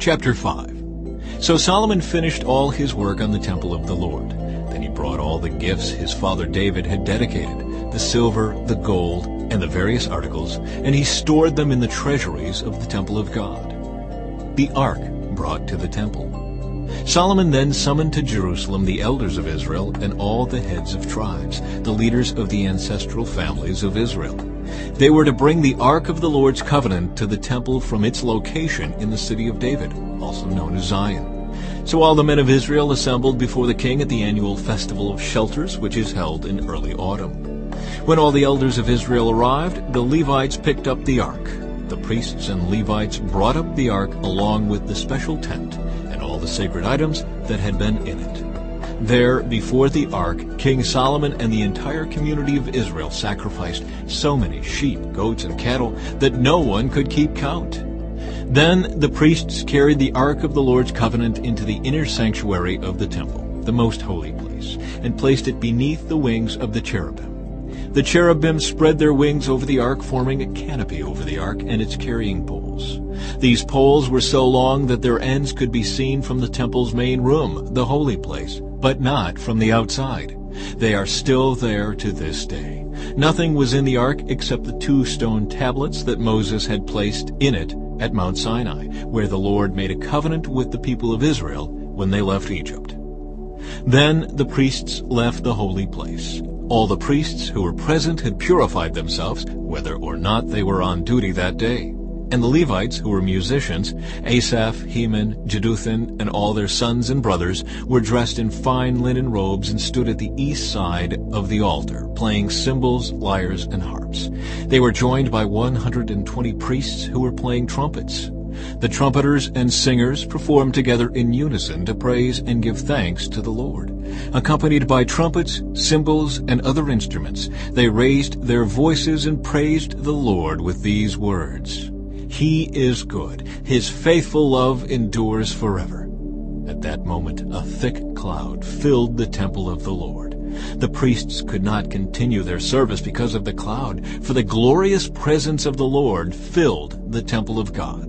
Chapter 5. So Solomon finished all his work on the temple of the Lord. Then he brought all the gifts his father David had dedicated, the silver, the gold, and the various articles, and he stored them in the treasuries of the temple of God. The ark brought to the temple. Solomon then summoned to Jerusalem the elders of Israel and all the heads of tribes, the leaders of the ancestral families of Israel. They were to bring the ark of the Lord's covenant to the temple from its location in the city of David, also known as Zion. So all the men of Israel assembled before the king at the annual festival of shelters, which is held in early autumn. When all the elders of Israel arrived, the Levites picked up the ark. The priests and Levites brought up the ark along with the special tent and all the sacred items that had been in it. There, before the ark, King Solomon and the entire community of Israel sacrificed so many sheep, goats, and cattle that no one could keep count. Then the priests carried the ark of the Lord's covenant into the inner sanctuary of the temple, the most holy place, and placed it beneath the wings of the cherubim. The cherubim spread their wings over the ark, forming a canopy over the ark and its carrying poles. These poles were so long that their ends could be seen from the temple's main room, the holy place, but not from the outside. They are still there to this day. Nothing was in the ark except the 2 stone tablets that Moses had placed in it at Mount Sinai, where the Lord made a covenant with the people of Israel when they left Egypt. Then the priests left the holy place. All the priests who were present had purified themselves, whether or not they were on duty that day. And the Levites, who were musicians, Asaph, Heman, Jeduthun, and all their sons and brothers, were dressed in fine linen robes and stood at the east side of the altar, playing cymbals, lyres, and harps. They were joined by 120 priests who were playing trumpets. The trumpeters and singers performed together in unison to praise and give thanks to the Lord. Accompanied by trumpets, cymbals, and other instruments, they raised their voices and praised the Lord with these words, "He is good. His faithful love endures forever." At that moment, a thick cloud filled the temple of the Lord. The priests could not continue their service because of the cloud, for the glorious presence of the Lord filled the temple of God.